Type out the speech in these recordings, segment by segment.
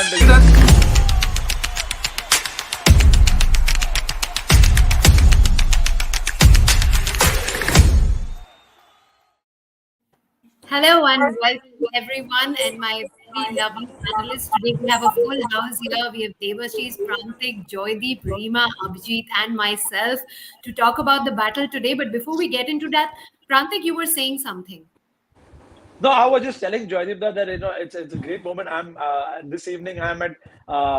Hello and welcome everyone and my very lovely panelists. Today we have a full house here. We have Devashish, Prantik, Joydeep, Reema, Abhijit and myself to talk about the battle today. But before we get into that, Prantik, you were saying something. No, I was just telling Joydeep that it's a great moment. I'm this evening I'm at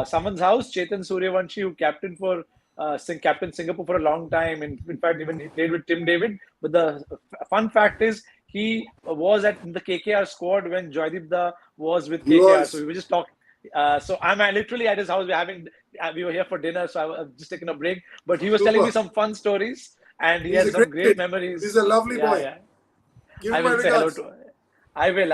someone's house, Chetan Suryavanshi, who captain Singapore for a long time. In fact, even he played with Tim David. But the fun fact is he was in the KKR squad when Joydeep was with KKR. So we were just talking. So I'm literally at his house. We were here for dinner, so I've just taken a break. But he was telling me some fun stories, and he has some great memories. He's a lovely boy. Yeah. Give him my regards. I will.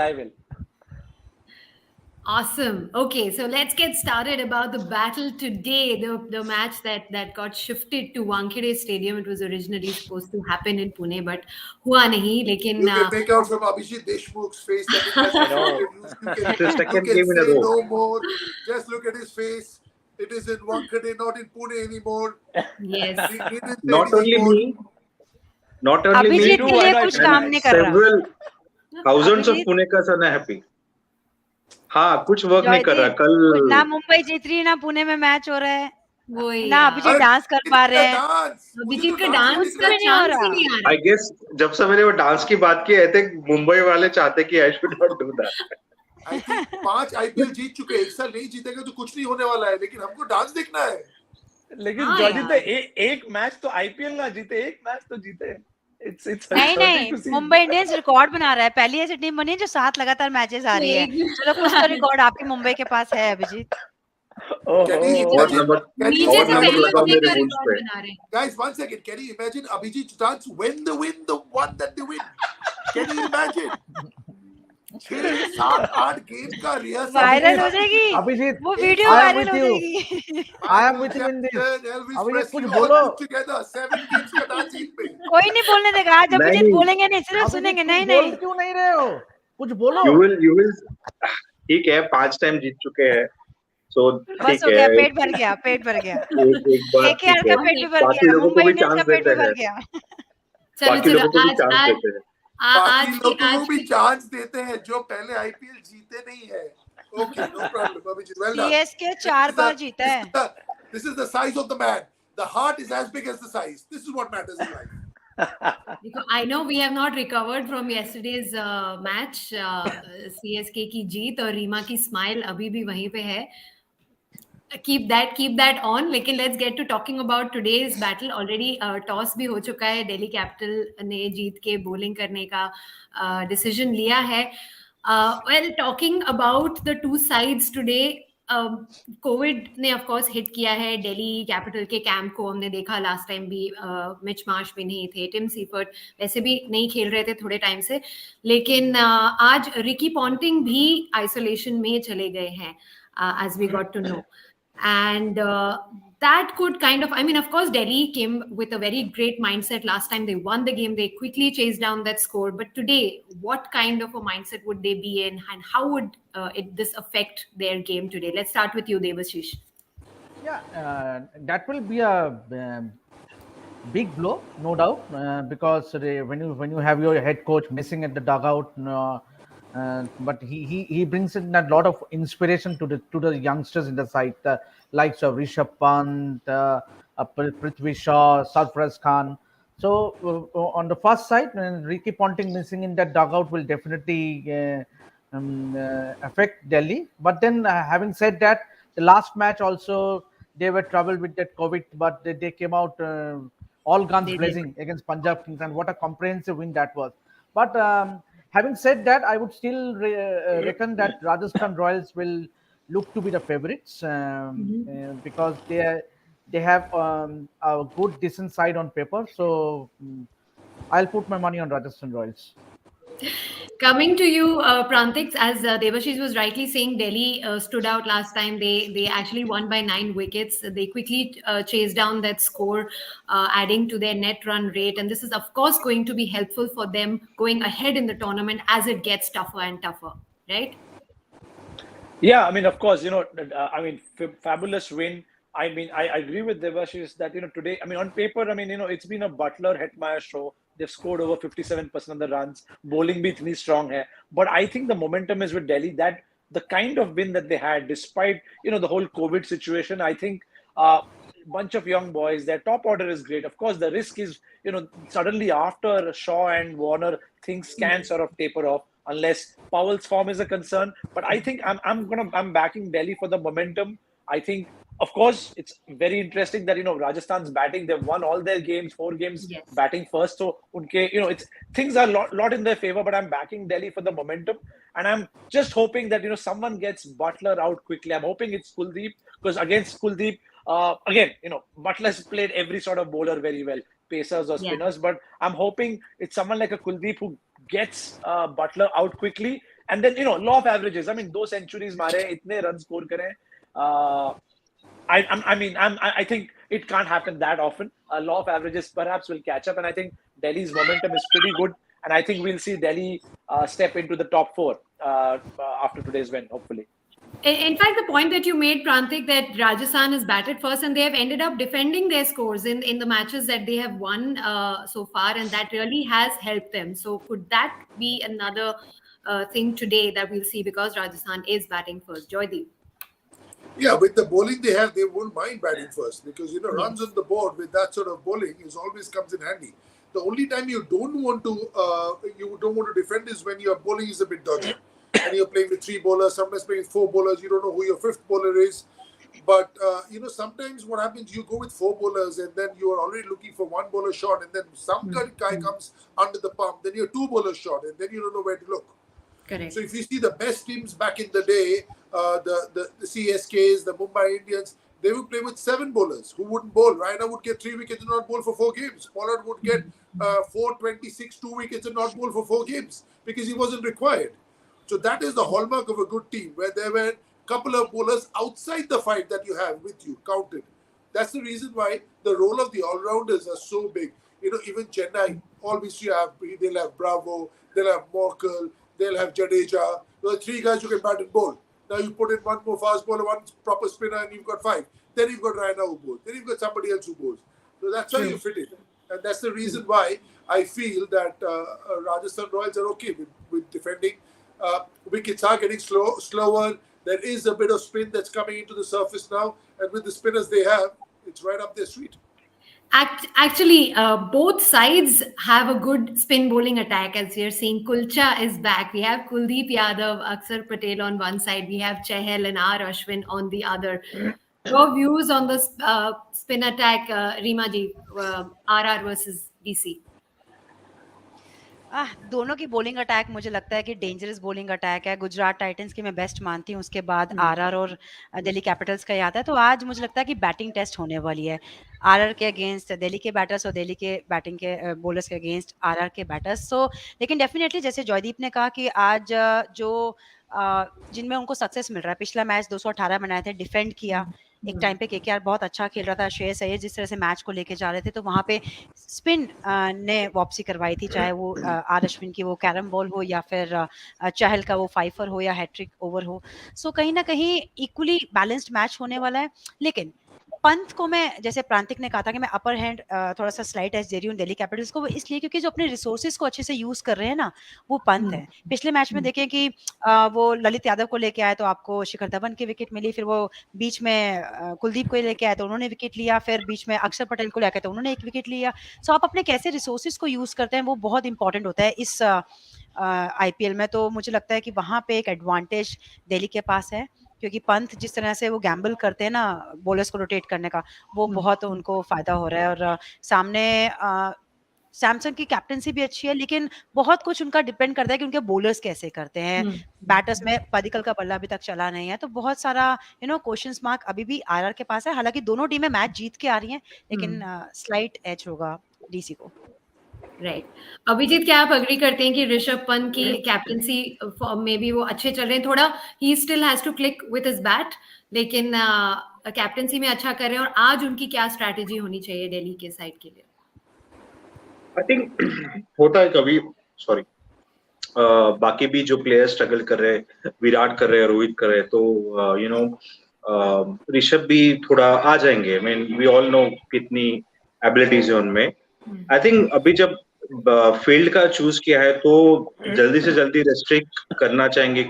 Awesome. Okay, so let's get started about the battle today. The match that got shifted to Wankhede Stadium. It was originally supposed to happen in Pune, but hua nahi. Lekin you can make out from Abhijit Deshmukh's face that he has you can say no more. Just look at his face. It is in Wankhede, not in Pune anymore. Yes. Not only me. Abhijit के लिए कुछ काम नहीं कर रहा. Several thousands of Punekars are happy. हाँ, कुछ work नहीं कर रहा. कल ना मुंबई जीत रही ना पुणे में मैच हो रहा है. वही ना अभिजीत डांस कर पा रहे हैं. अभिजीत का डांस का चांस ही नहीं आ रहा. I guess जब से मैंने वो डांस की बात की, I think मुंबई वाले चाहते कि I should not do that. I think 5 IPL जीत चुके, एक साल नहीं जीतेंगे तो कुछ नहीं होने वाला है. लेकिन हमको डांस देखना है. लेकिन जॉयदीप एक मैच तो IPL ना जीते, एक मैच तो जीते. नहीं मुंबई इंडियंस रिकॉर्ड बना रहा है. पहली ऐसी टीम बनी है जो 7 लगातार मैचेस आ रही है. चलो कुछ तो रिकॉर्ड आपकी मुंबई के पास है Abhijit. Guys, 1 second. Can you imagine Abhijit dance when they win the one that they win? Can you imagine? 7-8 game का रिहर्सल वायरल हो जाएगी. अभिजीत वो वीडियो वायरल हो जाएगी. I am with you in this. Abhijit कुछ बोलो. Together 7 games का dance जीत पे. कोई नहीं बोलने देगा. आज अभिजीत बोलेंगे नहीं, सिर्फ सुनेंगे. नहीं बोल क्यों नहीं रहे हो? कुछ बोलो. You will. ठीक है, 5 टाइम जीत चुके हैं. So बस हो गया. पेट भर गया. KKR का पेट भी भर गया. मुंबई इंडियंस का पेट भी भर गया. चलो बाकी लोगों को भी चांस देते हैं जो पहले IPL जीते नहीं है. Okay, no problem. Abhijit, well done. CSK 4 बार जीता है. This is the size of the man. The heart is as big as the size. This is what matters in life. I know we have not recovered from yesterday's match. CSK की जीत और रीमा की smile अभी भी वहीं पे है. Keep that on. लेकिन let's get to talking about today's battle. Already toss भी हो चुका है. Delhi Capital ने जीत के bowling करने का decision लिया है. Well, talking about the two sides today, COVID ने of course hit किया है Delhi Capital के camp को. हमने देखा last time भी Mitch Marsh भी नहीं थे, Tim Seifert वैसे भी नहीं खेल रहे थे थोड़े टाइम से. लेकिन आज रिकी पॉन्टिंग भी isolation में चले गए हैं, as we got to know. And that could kind of course, Delhi came with a very great mindset last time. They won the game. They quickly chased down that score. But today, what kind of a mindset would they be in? And how would this affect their game today? Let's start with you, Devashish. Yeah, that will be a big blow, no doubt, because when you have your head coach missing at the dugout, but he brings in a lot of inspiration to the youngsters in the side, likes of Rishabh Pant, Prithvi Shaw, Sarfaraz Khan. So on the first side, Ricky Ponting missing in that dugout will definitely affect Delhi. But then having said that, the last match also they were troubled with that COVID, but they came out all guns blazing against Punjab Kings, and what a comprehensive win that was. But having said that, I would still reckon that Rajasthan Royals will look to be the favorites because they have a good decent side on paper. So I'll put my money on Rajasthan Royals. Coming to you, Prantik, as Devashish was rightly saying, Delhi stood out last time. They actually won by 9 wickets. They quickly chased down that score, adding to their net run rate. And this is, of course, going to be helpful for them going ahead in the tournament as it gets tougher and tougher, right? Yeah, I mean, of course, fabulous win. I mean, I agree with Devashish that, today, I mean, on paper, I mean, it's been a Butler Hetmeyer show. They've scored over 57% of the runs. Bowling bhi itni strong hai. But I think the momentum is with Delhi, that the kind of win that they had, despite, the whole COVID situation, I think bunch of young boys, their top order is great. Of course, the risk is, suddenly after Shaw and Warner, things can sort of taper off unless Powell's form is a concern. But I think I'm backing Delhi for the momentum. I think, of course, it's very interesting that Rajasthan's batting. They've won all their games, 4 games Yes. batting first. So unke, it's things are lot in their favor. But I'm backing Delhi for the momentum, and I'm just hoping that someone gets Butler out quickly. I'm hoping it's Kuldeep, because against Kuldeep, again, Butler's played every sort of bowler very well, pacers or Yeah. spinners. But I'm hoping it's someone like a Kuldeep who gets Butler out quickly, and then law of averages. I mean, 2 centuries मारे, इतने runs score करें. I think it can't happen that often. Law of averages perhaps will catch up, and I think Delhi's momentum is pretty good, and I think we'll see Delhi step into the top 4 after today's win, hopefully. In fact, the point that you made, Prantik, that Rajasthan has batted first and they have ended up defending their scores in the matches that they have won so far, and that really has helped them. So, could that be another thing today that we'll see because Rajasthan is batting first? Joydeep. Yeah, with the bowling they have, they won't mind batting first because Yes. runs on the board with that sort of bowling is always comes in handy. The only time you don't want to defend is when your bowling is a bit dodgy and you're playing with 3 bowlers, sometimes playing with 4 bowlers. You don't know who your 5th bowler is. But sometimes what happens, you go with 4 bowlers and then you are already looking for 1 bowler shot, and then some guy comes under the pump, then you're 2 bowlers shot, and then you don't know where to look. Correct. So if you see the best teams back in the day, the CSKs, the Mumbai Indians, they would play with 7 bowlers who wouldn't bowl. Raina would get 3 wickets and not bowl for 4 games. Pollard would get 426, 2 wickets and not bowl for 4 games because he wasn't required. So that is the hallmark of a good team, where there were a couple of bowlers outside the fight that you have with you counted. That's the reason why the role of the all-rounders are so big. Even Chennai, always they'll have Bravo, they'll have Morkel, they'll have Jadeja. There are 3 guys who can bat and bowl. Now you put in 1 more fast bowler, 1 proper spinner, and you've got 5. Then you've got Raina who bowls. Then you've got somebody else who bowls. So that's how you fit it. And that's the reason why I feel that Rajasthan Royals are okay with defending. Wickets are getting slower. There is a bit of spin that's coming into the surface now. And with the spinners they have, it's right up their street. Actually, both sides have a good spin bowling attack. As we are seeing, Kulcha is back. We have Kuldeep Yadav, Akshar Patel on one side. We have Chahal and R. Ashwin on the other. Your views on the spin attack, Reema ji, RR versus DC? दोनों की bowling attack मुझे लगता है कि dangerous bowling attack है। Gujarat Titans की मैं best मानती हूँ, उसके बाद आरआर और दिल्ली कैपिटल्स का याद है। तो आज मुझे लगता है कि बैटिंग टेस्ट होने वाली है आरआर के अगेंस्ट दिल्ली के बैटर्स और दिल्ली के बैटिंग के बॉलर्स के अगेंस्ट आरआर के बैटर्स। सो लेकिन डेफिनेटली जैसे जॉयदीप ने कहा कि आज जो जिनमें उनको सक्सेस मिल रहा है, पिछला मैच 218 बनाए थे, डिफेंड किया। एक टाइम पे केकेआर बहुत अच्छा खेल रहा था, श्रेयस अय्यर जिस तरह से मैच को लेके जा रहे थे, तो वहाँ पे स्पिन ने वापसी करवाई थी, चाहे वो आर अश्विन की वो कैरम बॉल हो या फिर चहल का वो फाइफर हो या हैट्रिक ओवर हो। सो कहीं ना कहीं इक्वली बैलेंस्ड मैच होने वाला है। लेकिन पंत को मैं, जैसे प्रांतिक ने कहा था कि मैं अपर हैंड थोड़ा सा स्लाइट एज दे रही हूँ दिल्ली कैपिटल्स को, वो इसलिए क्योंकि जो अपने रिसोर्सेज को अच्छे से यूज कर रहे हैं ना, वो पंत है। पिछले मैच में देखें कि वो ललित यादव को लेके आए तो आपको शिखर धवन की विकेट मिली, फिर वो बीच में कुलदीप को लेके आए तो उन्होंने विकेट लिया, फिर बीच में अक्षर पटेल को लेके तो उन्होंने एक विकेट लिया। सो आप अपने कैसे रिसोर्सेज को यूज करते हैं वो बहुत इंपॉर्टेंट होता है इस आईपीएल में। तो मुझे लगता है कि वहां पे एक एडवांटेज दिल्ली के पास है, क्योंकि पंत जिस तरह से वो गैम्बल करते हैं ना बॉलर्स को रोटेट करने का, वो बहुत उनको फायदा हो रहा है। और सामने सैमसंग की कैप्टनसी भी अच्छी है, लेकिन बहुत कुछ उनका डिपेंड करता है कि उनके बॉलर्स कैसे करते हैं। बैटर्स में पदिकल का बल्ला अभी तक चला नहीं है, तो बहुत सारा क्वेश्चंस मार्क अभी भी आरआर के पास है। हालांकि दोनों टीमें मैच जीत के आ रही हैं, लेकिन स्लाइट एज होगा डीसी को। राइट। अभिजीत, क्या आप अग्री करते हैं कि ऋषभ पंत की कैप्टनसी में भी वो अच्छे चल रहे हैं? थोड़ा he still has to click with his bat, लेकिन कैप्टनसी में अच्छा कर रहे हैं। और आज उनकी क्या स्ट्रैटेजी होनी चाहिए दिल्ली के साइड के लिए? आई थिंक होता है कभी, सॉरी, बाकी भी जो प्लेयर्स स्ट्रगल कर रहे हैं, विराट कर रहे हैं, रोहित कर रहे हैं, तो यू नो ऋषभ भी थोड़ा आ जाएंगे। I mean we all know कितनी एबिलिटीज है उनमें। आई थिंक अभी जब फील्ड का चूज किया है तो जल्दी से जल्दी रेस्ट्रिक्ट करना चाहेंगे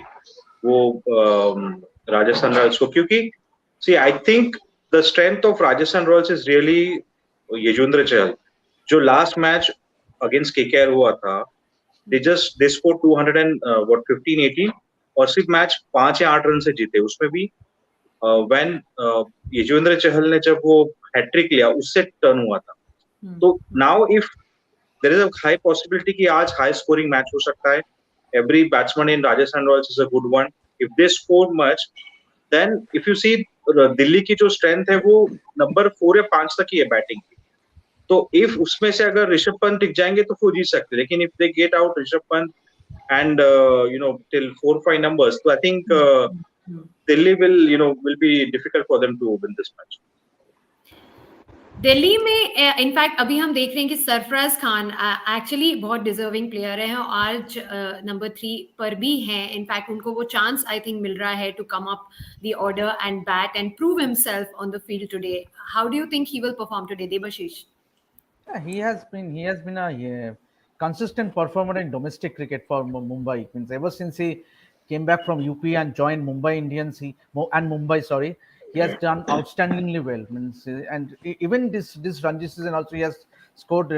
वो राजस्थान रॉयल्स को, क्योंकि see I think the strength of Rajasthan Royals is really Yuzvendra Chahal. जो लास्ट मैच अगेंस्ट केकेआर हुआ था, they scored 200 and what 15 18, और सिर्फ मैच 5 या 8 रन से जीते। उसमें भी व्हेन यजुवेंद्र चहल ने जब वो हैट्रिक लिया उससे टर्न हुआ था। तो now if there is a high possibility कि आज हाई स्कोरिंग मैच हो सकता है। Every batsman in Rajasthan Royals is a good one. If they score much, then if you see Delhi की जो स्ट्रेंथ है वो नंबर 4 या 5 तक ही है बैटिंग की। तो इफ उसमें से अगर ऋषभ पंत टिक जाएंगे तो वो जीत सकते हैं, लेकिन if they get out Rishabh Pant and till 4 5 numbers, so I think Delhi will be difficult for them to win this match. Delhi में इनफैक्ट अभी हम देख रहे हैं कि सरफराज खान एक्चुअली बहुत डिजर्विंग प्लेयर है और आज नंबर 3 पर भी हैं। इनफैक्ट उनको वो चांस आई थिंक मिल रहा है to come up the order and bat and prove himself on the field today. How do you think he will perform today, Debashish? Yeah, he has been a consistent performer in domestic cricket for Mumbai. Means ever since he came back from UP and joined Mumbai Indians, Mumbai, sorry, he has done outstandingly well. Means even this Ranji season also he has scored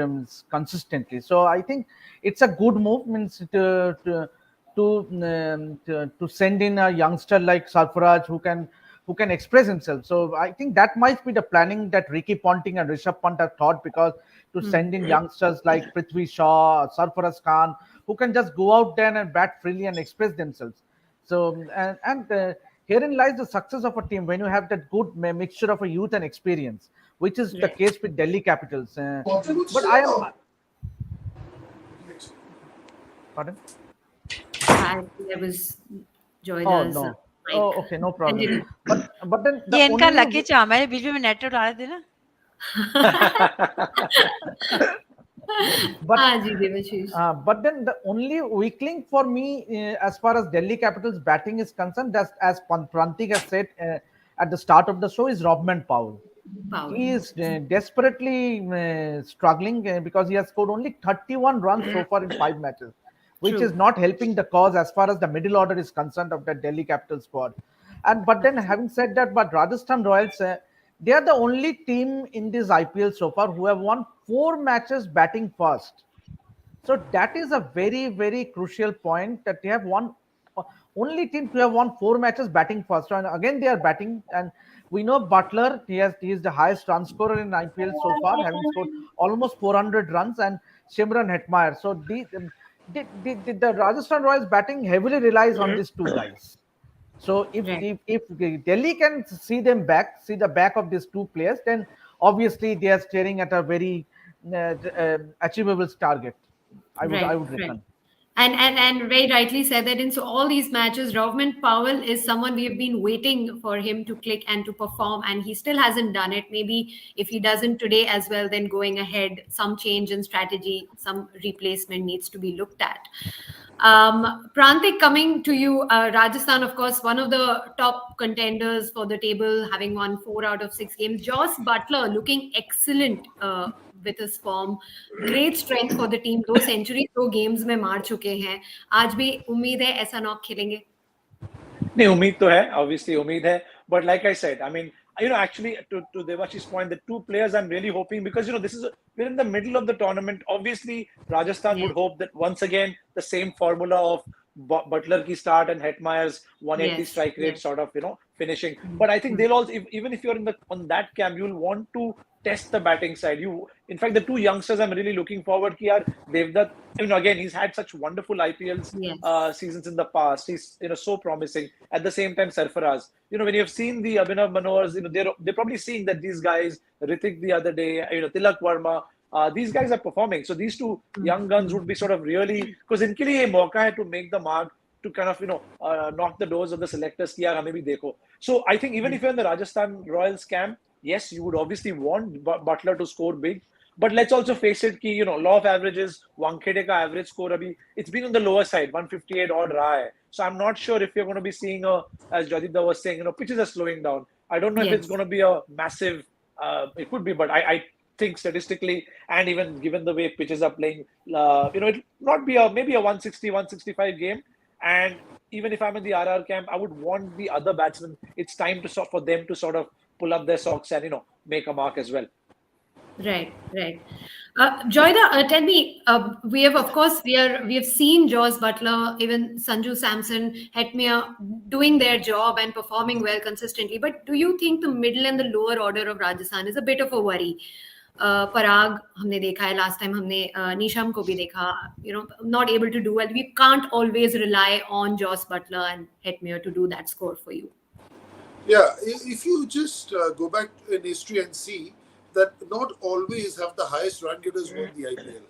consistently. So I think it's a good move. Means to send in a youngster like Sarfaraj who can express himself. So I think that might be the planning that Ricky Ponting and Rishabh Pant have thought, because to send in youngsters like Prithvi Shaw, Sarfaraz Khan, who can just go out there and bat freely and express themselves. So herein lies the success of a team when you have that good mixture of a youth and experience, which is the case with Delhi Capitals. But I am. Pardon? There was Joy. Oh no. Oh, okay, no problem. But then ये इनका lucky charm है, बीच में net उड़ा रहे थे ना। But then the only weak link for me, as far as Delhi Capitals batting is concerned, as Prantik has said at the start of the show, is Robman Powell. He is desperately struggling because he has scored only 31 runs so far in 5 matches, which is not helping the cause as far as the middle order is concerned of the Delhi Capitals squad. But then having said that, but Rajasthan Royals, they are the only team in this IPL so far who have won 4 matches batting first. So that is a very, very crucial point, that they have won, only team to have won 4 matches batting first. And again, they are batting, and we know Butler, he is the highest run scorer in IPL so far, having scored almost 400 runs, and Shimran Hetmeyer. So the Rajasthan Royals batting heavily relies on these 2 guys. So if Delhi can see the back of these 2 players, then obviously they are staring at a very achievable target. I would reckon. And very rightly said that in all these matches, Rovman Powell is someone we have been waiting for him to click and to perform, and he still hasn't done it. Maybe if he doesn't today as well, then going ahead, some change in strategy, some replacement needs to be looked at. Prantik, coming to you, Rajasthan, of course, one of the top contenders for the table, having won 4 out of 6 games. Jos Butler looking excellent with his form. Great strength for the team. 2 centuries 2 games में मार चुके हैं. आज भी उम्मीद है ऐसा knock खेलेंगे? नहीं, उम्मीद तो है, obviously उम्मीद है. But like I said, I mean, actually to Devashish's point, the 2 players I'm really hoping, because we're in the middle of the tournament. Obviously, Rajasthan would hope that once again the same formula of Butler ki start and Hetmeyer's 180 strike rate sort of finishing. But I think they'll also, even if you're on that camp, you'll want to test the batting side. In fact, the 2 youngsters I'm really looking forward to are Devdutt. Again, he's had such wonderful IPL seasons in the past. He's so promising. At the same time, Sarfaraz. When you've seen the Abhinav Manohars, they're probably seeing that these guys, Ritik the other day, Tilak Verma, these guys are performing. So these 2 young guns would be sort of really, because इनके लिए ये मौका है to make the mark, to kind of knock the doors of the selectors कि यार हमें भी देखो. So I think even if you're in the Rajasthan Royals camp, yes, you would obviously want Butler to score big. But let's also face it, कि law of averages, Wankhede का average score अभी it's been on the lower side, 158 odd रहा है. So I'm not sure if you're going to be seeing as Jadida was saying, pitches are slowing down. I don't know if it's Yes. going to be a massive. It could be, but I think statistically and even given the way pitches are playing, it'll not be maybe a 160, 165 game. And even if I'm in the RR camp, I would want the other batsmen. It's time for them to sort of pull up their socks and make a mark as well. Right, right. Joyda, tell me, we have, of course, we have seen Jos Butler, even Sanju Samson, Hetmia doing their job and performing well consistently. But do you think the middle and the lower order of Rajasthan is a bit of a worry? Parag, हमने देखा है last time हमने Nisham को भी देखा, not able to do well. We can't always rely on Jos Butler and Hetmia to do that score for you. Yeah, if you just go back in history and see that not always have the highest run getters won the IPL.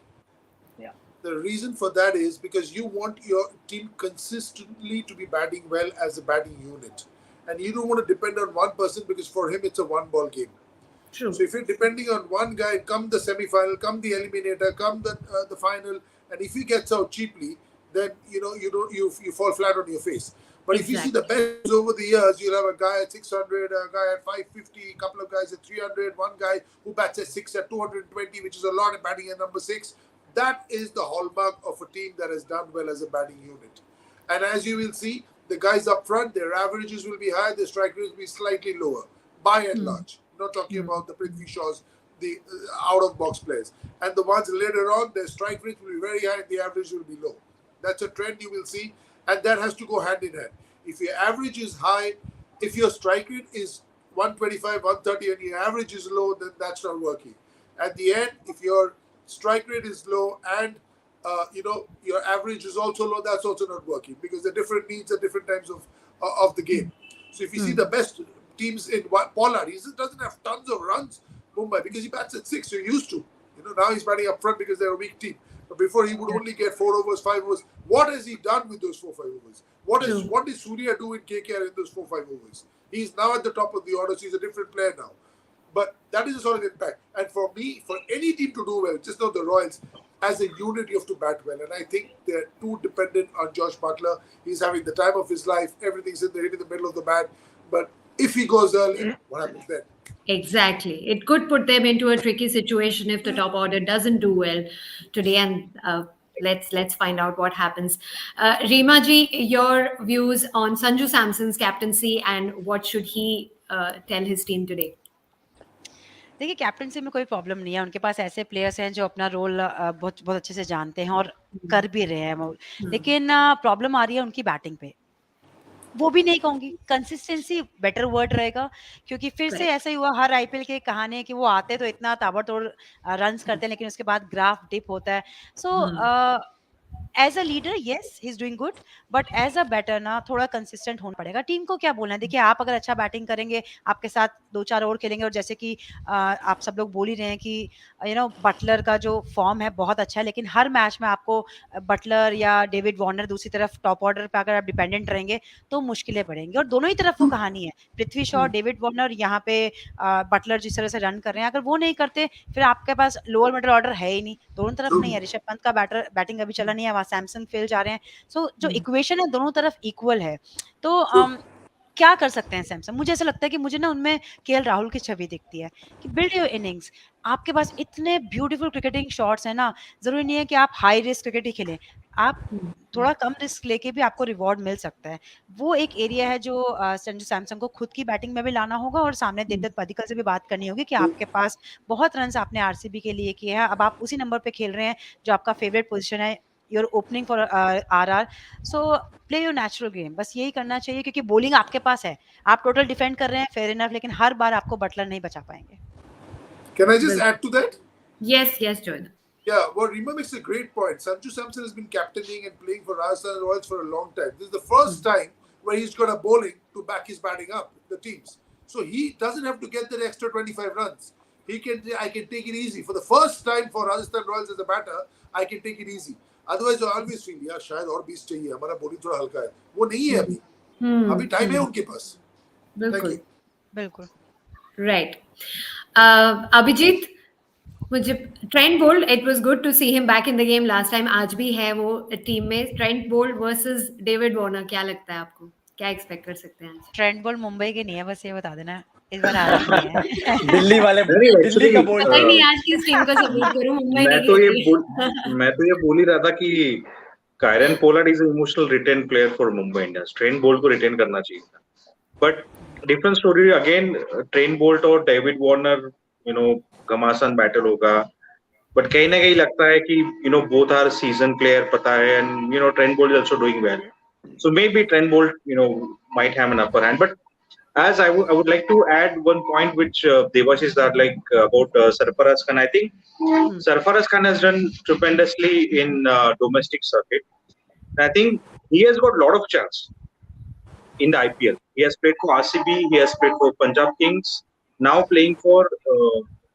Yeah. The reason for that is because you want your team consistently to be batting well as a batting unit. And you don't want to depend on one person because for him it's a one-ball game. True. So if you're depending on one guy, come the semi-final, come the eliminator, come the final, and if he gets out cheaply, then you fall flat on your face. But if you see the best over the years, you'll have a guy at 600, a guy at 550, a couple of guys at 300, one guy who bats at 6 at 220, which is a lot of batting at number 6. That is the hallmark of a team that has done well as a batting unit. And as you will see, the guys up front, their averages will be high, their strike rates will be slightly lower, by and large. Not talking about the Prithvi Shaws, the out-of-box players. And the ones later on, their strike rates will be very high and the average will be low. That's a trend you will see, and that has to go hand in hand. If your average is high, if your strike rate is 125, 130, and your average is low, then that's not working. At the end, if your strike rate is low and your average is also low, that's also not working because the different needs at different times of the game. So if you see the best teams in Pollard, he doesn't have tons of runs, Mumbai, because he bats at 6, so you're used to. Now he's batting up front because they're a weak team. But before he would only get 4 overs, 5 overs. What has he done with those 4-5 overs? What did Surya do in KKR in those 4-5 overs? He's now at the top of the order, so he's a different player now. But that is a sort of impact. And for me, for any team to do well, just not the Royals, as a unit, you have to bat well. And I think they're too dependent on Josh Butler. He's having the time of his life. Everything's in the middle of the bat. But if he goes early, what happens then? Exactly. It could put them into a tricky situation if the top order doesn't do well today. And let's find out what happens. Reema ji, your views on Sanju Samson's captaincy and what should he tell his team today? देखिए captaincy में कोई problem नहीं है, उनके पास ऐसे players हैं जो अपना रोल बहुत बहुत अच्छे से जानते हैं और कर भी रहे हैं वो, लेकिन प्रॉब्लम आ रही है उनकी बैटिंग पे। वो भी नहीं कहूंगी, कंसिस्टेंसी बेटर वर्ड रहेगा, क्योंकि फिर से ऐसा ही हुआ हर आईपीएल की कहानी है कि वो आते तो इतना ताबड़तोड़ रन्स करते हैं लेकिन उसके बाद ग्राफ डिप होता है। So as a leader yes he is doing good, but as a batter ना थोड़ा कंसिस्टेंट होना पड़ेगा। टीम को क्या बोलना है, देखिए आप अगर अच्छा बैटिंग करेंगे, आपके साथ 2-4 ओवर खेलेंगे, और जैसे कि आप सब लोग बोल ही रहे हैं कि बटलर का जो फॉर्म है बहुत अच्छा है, लेकिन हर मैच में आपको बटलर या डेविड वार्नर दूसरी तरफ टॉप ऑर्डर पे अगर आप डिपेंडेंट रहेंगे तो मुश्किलें पड़ेंगी, और दोनों ही तरफ वो कहानी है। पृथ्वी शॉ, डेविड वार्नर, यहाँ पे बटलर जिस तरह से रन कर रहे हैं, अगर वो नहीं करते फिर आपके पास लोअर मिडल ऑर्डर है ही नहीं, दोनों तरफ नहीं है। ऋषभ पंत का बैटिंग अभी चला नहीं है, वहां सैमसन फेल जा रहे हैं। सो जो इक्वेशन है दोनों तरफ इक्वल है। तो क्या कर सकते हैं सैमसन? मुझे ऐसा लगता है कि मुझे ना उनमें केएल राहुल की छवि दिखती है कि बिल्ड योर इनिंग्स। आपके पास इतने ब्यूटीफुल क्रिकेटिंग शॉट्स हैं ना, जरूरी नहीं है कि आप हाई रिस्क क्रिकेट ही खेलें, आप थोड़ा कम रिस्क लेके भी आपको रिवॉर्ड मिल सकता है। वो एक एरिया है जो संजू सैमसन को खुद की बैटिंग में भी लाना होगा और सामने देवदत्त पडिक्कल से भी बात करनी होगी कि आपके पास बहुत रन आपने आरसीबी के लिए किए हैं, अब आप उसी नंबर पे खेल रहे हैं जो आपका फेवरेट पोजीशन है, your opening for RR. So play your natural game, बस यही करना चाहिए, क्योंकि बॉलिंग आपके पास है, आप टोटल डिफेंड कर रहे हैं, फेयर इनफ, लेकिन हर बार आपको बटलर नहीं बचा पाएंगे। Can I just add to that? Yes, Joyda. Yeah, well, Reema makes a great point. Sanju Samson has been captaining and playing for Rajasthan Royals for a long time. This is the first time where he's got a bowling to back his batting up, the teams. So he doesn't have to get that extra 25 runs. I can take it easy. For the first time for Rajasthan Royals as a batter, I can take it easy. Otherwise, I always feel, यार शायद और 20 चाहिए, हमारा bowling थोड़ा हल्का है। वो नहीं है अभी। अभी टाइम है उनके पास। बिल्कुल, बिल्कुल। Right. Abhijit, मुझे Trent Boult, it was good to see him back in the game last time, आज भी है वो टीम में। Trent Boult versus David Warner, क्या लगता है आपको, क्या एक्सपेक्ट कर सकते हैं आज? ट्रेंट बोल्ट मुंबई के नहीं है, बस ये बता देना, इस बार हारे नहीं है। दिल्ली वाले, नहीं दिल्ली का एक्चुअली बोल्ट पता है ही नहीं ये। आज किस टीम को सपोर्ट करूं, मुंबई मैं नहीं तो ये खेल बोल रही। मैं तो ये बोल ही रहा था कि Kieron Pollard is emotional retain player for Mumbai Indians. Trent Boult को रिटेन करना चाहिए था, but different story again. Trent Boult और डेविड वार्नर, घमासान बैटल होगा, बट कहीं ना कहीं लगता है कि बोथ आर सीजन प्लेयर, पता है, and Trent Boult is also doing well, so maybe Trent Bolt might have an upper hand. But as I would like to add one point which Devash is that like about Sarfaraz Khan. I think Sarfaraz Khan has done tremendously in domestic circuit. I think he has got a lot of chance in the IPL. He has played for RCB, he has played for Punjab Kings, now playing for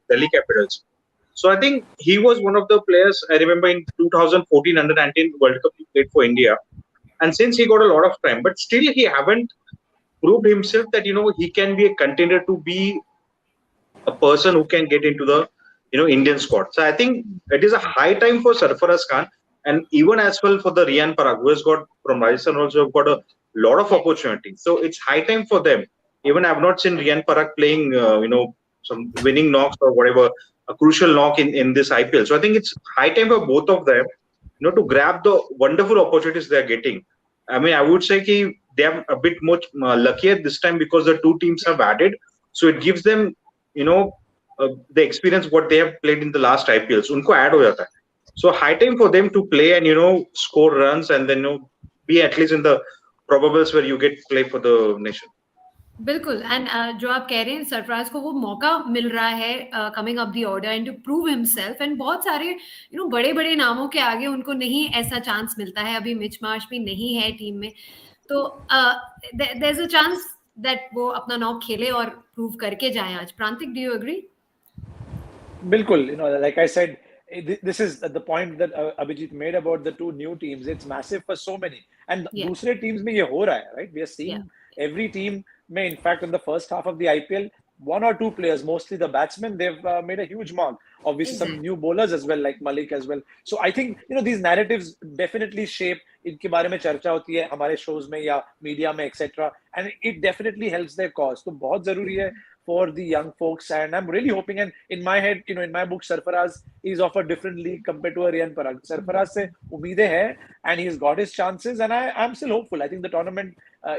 Delhi Capitals. So I think he was one of the players. I remember in 2014 Under 19 World Cup he played for India, and since he got a lot of time, but still he haven't proved himself that he can be a contender to be a person who can get into the Indian squad. So I think it is a high time for Sarfaraz Khan, and even as well for the Riyan Parag, who has got from Rajasthan also have got a lot of opportunities. So it's high time for them. Even I've not seen Riyan Parag playing some winning knocks or whatever, a crucial knock in this IPL. So I think it's high time for both of them to grab the wonderful opportunities they are getting. I mean, I would say they are a bit much luckier this time because the two teams have added, so it gives them, you know, the experience what they have played in the last IPLs. उनको add हो जाता है. So high time for them to play and score runs and then be at least in the probables where you get play for the nation. बिल्कुल। And जो आप कह रहे हैं, सरफराज को वो मौका मिल रहा है coming up the order and to prove himself, and बहुत सारे बड़े बड़े नामों के आगे उनको नहीं ऐसा चांस मिलता है। अभी मिच मार्श भी नहीं है टीम में, तो there is a chance that वो अपना नॉक खेले और प्रूव करके जाए आज। Prantik, do you agree? Bilkul, like I said, this is the point that Abhijit made about the two new teams. It's massive for so many. And Yeah. दूसरे teams में ये हो रहा है, right? We are seeing Yeah. every team में, in fact, in the first half of the IPL, one or two players, mostly the batsmen, they've made a huge mark. Obviously, some Exactly. new bowlers as well, like Malik as well. So I think, these narratives definitely shape, इनके बारे में चर्चा होती है हमारे shows में या media में, etc. And it definitely helps their cause. तो बहुत जरूरी है for the young folks, and I'm really hoping, and in my head, in my book, Sarfaraz is of a different league compared to Riyan Parag. Sarfaraz se umeede hai, and he's got his chances, and I'm still hopeful. I think the tournament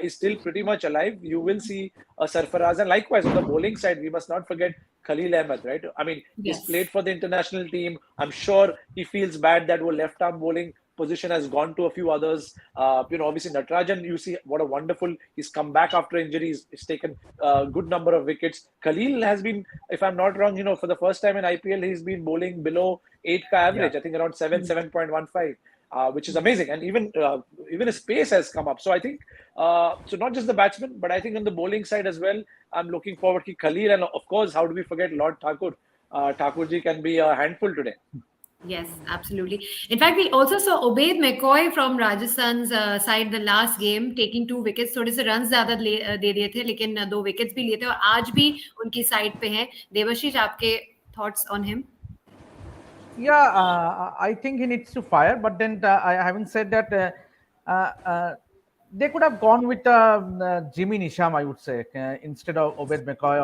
is still pretty much alive. You will see a Sarfaraz, and likewise on the bowling side, we must not forget Khalil Ahmed, right? I mean, he's Yes. played for the international team. I'm sure he feels bad that वो left arm bowling position has gone to a few others. Obviously Natarajan, you see what a wonderful, he's come back after injuries. He's taken a good number of wickets. Khalil has been, if I'm not wrong, for the first time in IPL, he's been bowling below 8 ka average. I think around 7.15. Which is amazing, and even his pace has come up. So I think so not just the batsman, but I think on the bowling side as well, I'm looking forward to Khalil, and of course, how do we forget Lord Thakur? Thakurji can be a handful today. Yes, absolutely. In fact, we also saw Obaid McCoy from Rajasthan's side the last game taking 2 wickets. थोड़े से runs ज्यादा दे दिए थे, लेकिन 2 wickets भी लिए थे, और आज भी उनकी साइड पे हैं। देवाशीष, आपके thoughts on him? Yeah, I think he needs to fire. But then, having said that, they could have gone with Jimmy Nisham, I would say, instead of Obed McCoy,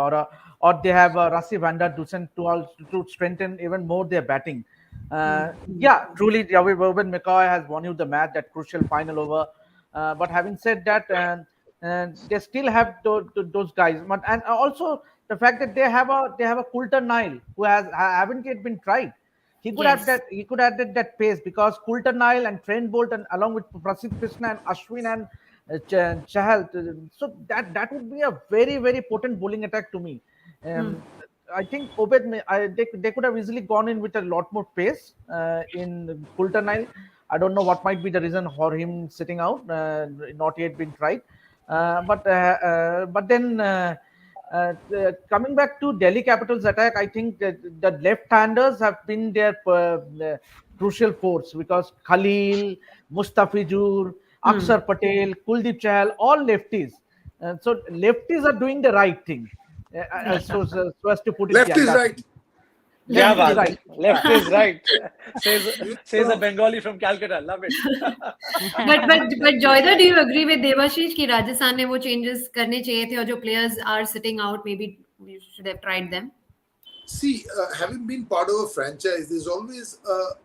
or they have Rassi van der Dusen to strengthen even more their batting. Yeah, truly, Obed McCoy has won you the match, that crucial final over. But having said that, they still have those guys, and also the fact that they have a Coulter Nile who haven't yet been tried. He could Yes. have that. He could add that pace, because Coulter Nile and Trent Bolt, and along with Prasidh Krishna and Ashwin and Chahal, so that would be a very, very potent bowling attack to me. I think they could have easily gone in with a lot more pace in Coulter Nile. I don't know what might be the reason for him sitting out, not yet been tried. But then. Coming back to Delhi Capitals attack, I think the left-handers have been their crucial force, because Khalil, Mustafizur, Akshar Patel, Kuldeep Chahal, all lefties. So lefties are doing the right thing. Yeah. So as to put it Left is that right. way. Kya Left is baat hai. right. Left is right. says So- a Bengali from Calcutta. Love it. but Joyda, do you agree with Devashish कि राजस्थान ने वो changes करने चाहिए थे और जो players are sitting out, maybe we should have tried them? See, having been part of a franchise, there's always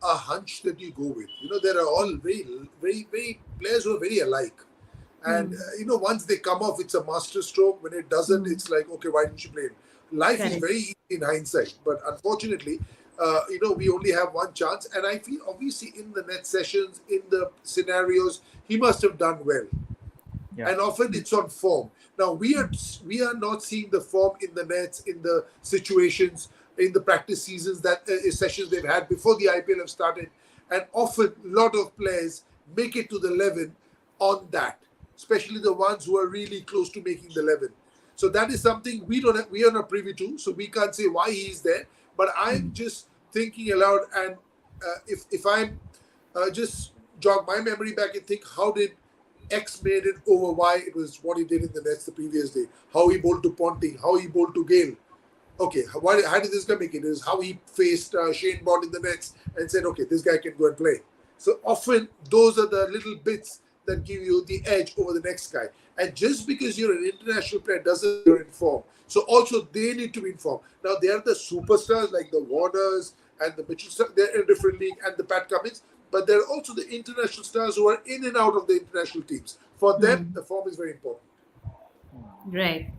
a hunch that you go with. You know, there are all very players who are very alike. And, you know, once they come off, it's a master stroke. When it doesn't, it's like, okay, why didn't you play him? Life is Correct. very easy in hindsight. But unfortunately, you know, we only have one chance. And I feel, obviously, in the net sessions, in the scenarios, he must have done well. Yeah. And often it's on form. Now we are not seeing the form in the nets, in the situations, in the practice seasons that sessions they've had before the IPL have started, and often a lot of players make it to the 11 on that, especially the ones who are really close to making the 11. So that is something we are not privy to, so we can't say why he's there. But I'm just thinking aloud, and if I'm just jog my memory back and think, how did X made it over Y? It was what he did in the Nets the previous day. How he bowled to Ponting, how he bowled to Gale. Okay, how did this guy make it? It was how he faced Shane Bond in the Nets and said, okay, this guy can go and play. So often those are the little bits that give you the edge over the next guy. And just because you're an international player doesn't mean you're in form. So also they need to be in form. Now they are the superstars like the Warners and the Mitchell. They're in a different league, and the Pat Cummins. But there are also the international stars who are in and out of the international teams. For them, the form is very important. Right.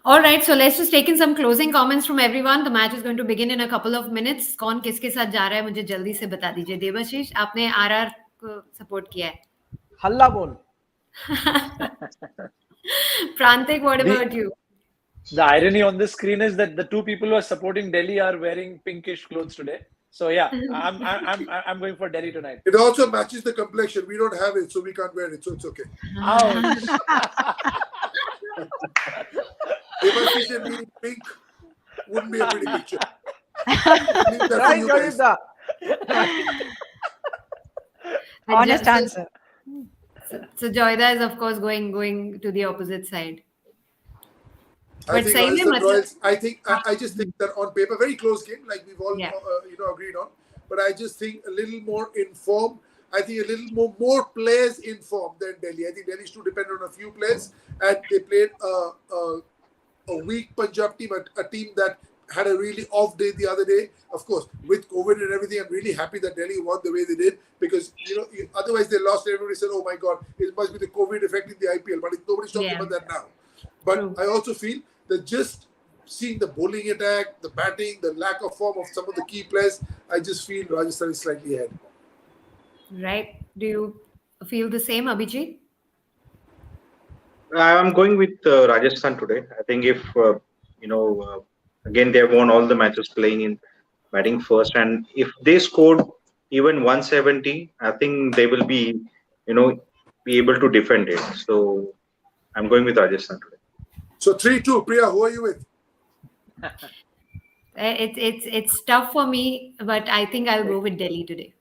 All right, so let's just take in some closing comments from everyone. The match is going to begin in a couple of minutes. कौन किसके साथ जा रहा है मुझे जल्दी से बता दीजिए. देवाशीष, आपने आरआर को सपोर्ट किया है. हल्ला बोल. Prantik, what The- about you? The irony on this screen is that the two people who are supporting Delhi are wearing pinkish clothes today. So yeah, I'm going for Delhi tonight. It also matches the complexion. We don't have it, so we can't wear it, so it's okay. Ouch. Devashish and me in pink wouldn't be a pretty picture. Leave that for Right, you guys. Jonida. Honest answer. So Joyda is of course going to the opposite side. I But think सही में Rajasthan मतलब- Royals. I just think that on paper, very close game, like we've all Yeah. agreed on. But I just think a little more in form. I think a little more players in form than Delhi. I think Delhi's too dependent on a few players, and they played a weak Punjab team, a team that had a really off day the other day. Of course, with COVID and everything, I'm really happy that Delhi won the way they did, because otherwise they lost. Everybody said, "Oh my God, it must be the COVID effect in the IPL." But nobody's talking Yeah. about that now. But True. I also feel that just seeing the bowling attack, the batting, the lack of form of some of the key players, I just feel Rajasthan is slightly ahead. Right? Do you feel the same, Abhijit? I'm going with Rajasthan today. I think if again they have won all the matches playing in batting first, and if they scored even 170, I think they will be able to defend it. So I'm going with Rajasthan today. So 3-2. Priya, who are you with? It's tough for me, but I think I'll go with Delhi today.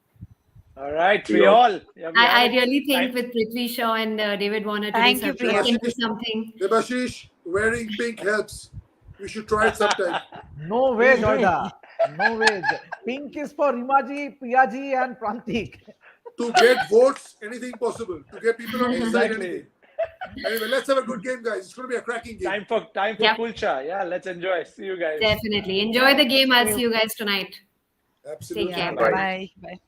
All right, We we all- all. Yeah, we I have it. really think with Prithvi Shaw and David Warner today, Thank you, Sarpreet Priya. can do something. Devashish, wearing pink helps. We should try it sometime. No way, Joyda. No way. Pink is for Rimaji, Piyaji, and Prantik. To get votes, anything possible. To get people on his side, Exactly. anything. Anyway, let's have a good game, guys. It's going to be a cracking game. Time for Yep. kulcha. Yeah, let's enjoy. See you guys. Definitely. Enjoy the game. I'll see you guys tonight. Absolutely. Take care. Yeah, Bye. bye. Bye.